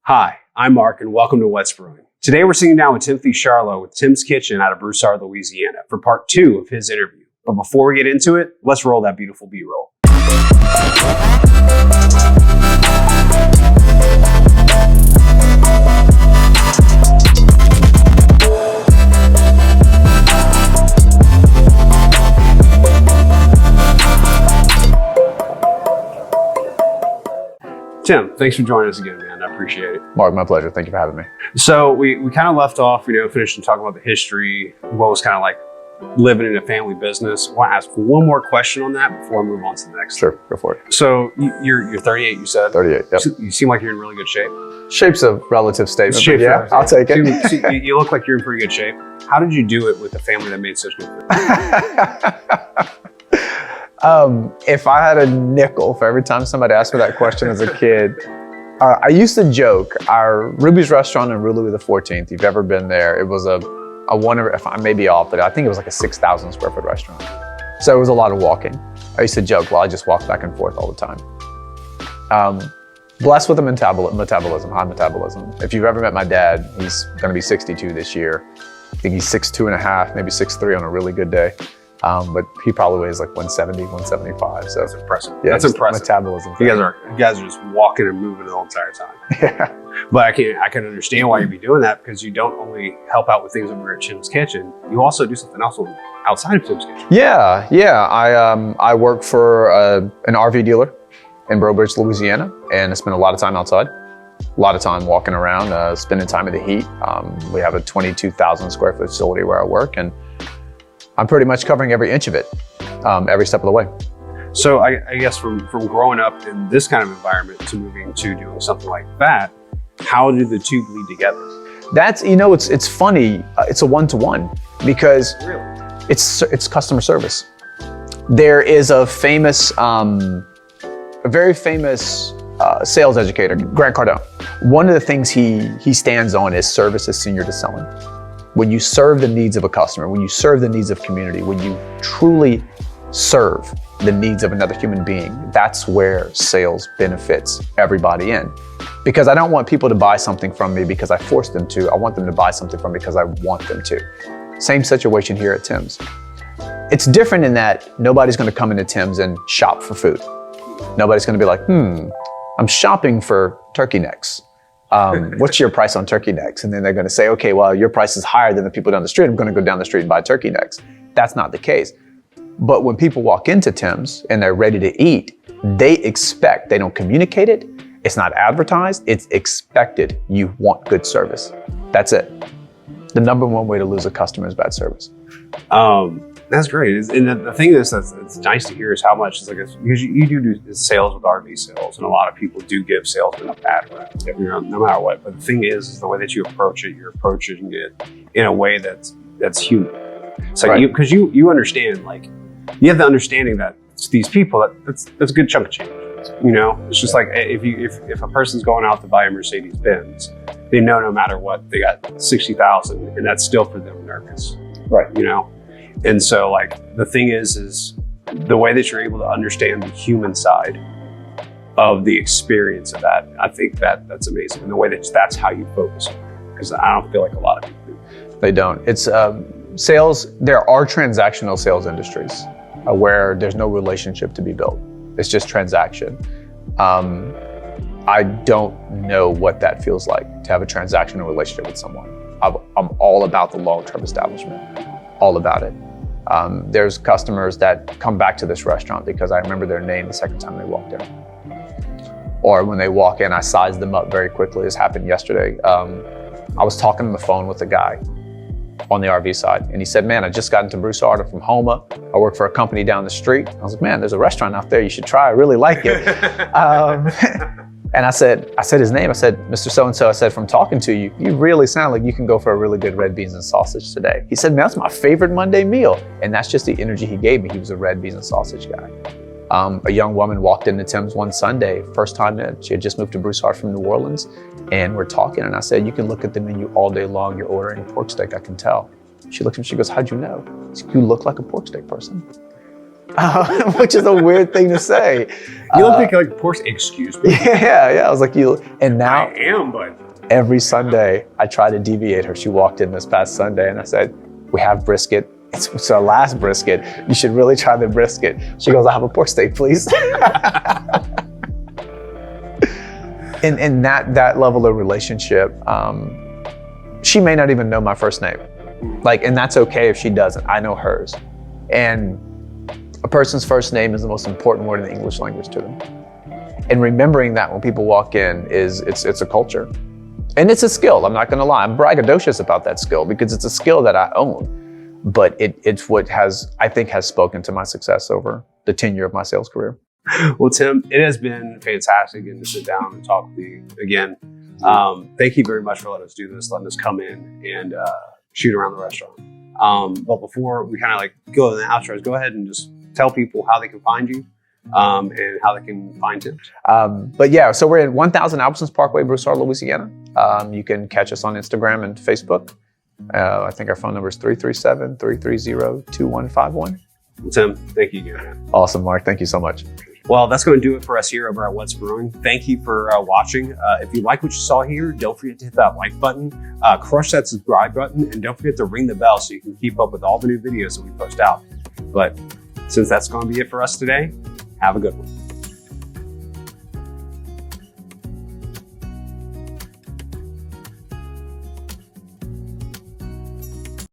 Hi, I'm Mark, and welcome to What's Brewing. Today we're sitting down with Timothy Sharlow with Tim's Kitchen out of Broussard, Louisiana for part 2 of his interview. But before we get into it, let's roll that beautiful B-roll. Tim, thanks for joining us again, man. I appreciate it. Mark, my pleasure. Thank you for having me. So we kind of left off, finished talking about the history, what was kind of like living in a family business. I want to ask one more question on that before I move on to the next. Sure, go for it. So you're 38, you said? 38, yep. You seem like you're in really good shape. Shape's a relative statement, but yeah, I'll take it. You look like you're in pretty good shape. How did you do it with a family that made such good food? If I had a nickel for every time somebody asked me that question as a kid, I used to joke, our Ruby's restaurant in Rue Louis XIV, if you've ever been there, it was I wonder if I may be off, but I think it was like a 6,000 square foot restaurant. So it was a lot of walking. I used to joke, well, I just walk back and forth all the time. Blessed with a metabolism, high metabolism. If you've ever met my dad, he's gonna be 62 this year. I think he's 6'2" and a half, maybe 6'3" on a really good day. But he probably weighs like 170, 175. So that's impressive. Yeah, that's impressive. Metabolism. You guys are just walking and moving the whole entire time. Yeah. But I can understand why you'd be doing that, because you don't only help out with things over at Tim's Kitchen, you also do something else outside of Tim's Kitchen. Yeah. I work for an RV dealer in Breaux Bridge, Louisiana, and I spend a lot of time outside. A lot of time walking around, spending time in the heat. We have a 22,000 square foot facility where I work, and I'm pretty much covering every inch of it, every step of the way. So I guess from growing up in this kind of environment to moving to doing something like that, how do the two bleed together? That's, it's funny. It's a one-to-one, because Really? it's customer service. There is a very famous sales educator, Grant Cardone. One of the things he stands on is service is senior to selling. When you serve the needs of a customer, when you serve the needs of community, when you truly serve the needs of another human being, that's where sales benefits everybody in. Because I don't want people to buy something from me because I forced them to. I want them to buy something from me because I want them to. Same situation here at Tim's. It's different in that nobody's going to come into Tim's and shop for food. Nobody's going to be like, I'm shopping for turkey necks. What's your price on turkey necks? And then they're going to say, okay, well, your price is higher than the people down the street. I'm going to go down the street and buy turkey necks. That's not the case. But when people walk into Tim's and they're ready to eat, they don't communicate it. It's not advertised. It's expected. You want good service. That's it. The number one way to lose a customer is bad service. That's great. And the thing that's nice to hear is how much, because you do sales with RV sales, and a lot of people do give salesmen a bad rap, no matter what. But the thing is the way that you approach it, you're approaching it in a way that's human. So right. Because you understand, like, you have the understanding that it's these people, that's a good chunk of change. It's just like if a person's going out to buy a Mercedes Benz, they know no matter what, they got 60,000, and that's still for them nervous. Right. And so, like, the thing is the way that you're able to understand the human side of the experience of that, I think that's amazing. And the way that's how you focus on it, because I don't feel like a lot of people do. They don't. It's sales. There are transactional sales industries where there's no relationship to be built. It's just transaction. I don't know what that feels like to have a transactional relationship with someone. I'm all about the long-term establishment, all about it. There's customers that come back to this restaurant because I remember their name the second time they walked in. Or when they walk in, I size them up very quickly. This happened yesterday. I was talking on the phone with a guy on the RV side, and he said, man, I just got into Broussard. I'm from Homa. I work for a company down the street. I was like, man, there's a restaurant out there you should try. I really like it. And I said his name. I said, Mr. So-and-so, I said, from talking to you, you really sound like you can go for a really good red beans and sausage today. He said, man, that's my favorite Monday meal. And that's just the energy he gave me. He was a red beans and sausage guy. A young woman walked into Tim's one Sunday, first time in. She had just moved to Broussard from New Orleans, and we're talking, and I said, you can look at the menu all day long. You're ordering pork steak, I can tell. She looked at me, she goes, how'd you know? I said, you look like a pork steak person. which is a weird thing to say. You look like of course, excuse me. Yeah. I was like, and now I am, but every Sunday I try to deviate her. She walked in this past Sunday and I said, we have brisket. It's our last brisket. You should really try the brisket. She goes, I have a pork steak, please. In that level of relationship, she may not even know my first name. And that's okay if she doesn't. I know hers. And a person's first name is the most important word in the English language to them. And remembering that when people walk in it's a culture. And it's a skill, I'm not gonna lie. I'm braggadocious about that skill because it's a skill that I own. But it's what I think has spoken to my success over the tenure of my sales career. Well, Tim, it has been fantastic getting to sit down and talk with you again. Thank you very much for letting us do this, letting us come in and shoot around the restaurant. But before we kind of go to the outros, go ahead and just tell people how they can find you and how they can find Tim. So we're at 1000 Albertsons Parkway, Broussard, Louisiana. You can catch us on Instagram and Facebook. I think our phone number is 337-330-2151. Tim, thank you again, man. Awesome, Mark. Thank you so much. Well, that's going to do it for us here over at What's Brewing. Thank you for watching. If you like what you saw here, don't forget to hit that like button, crush that subscribe button, and don't forget to ring the bell so you can keep up with all the new videos that we post out. But since that's going to be it for us today, have a good one.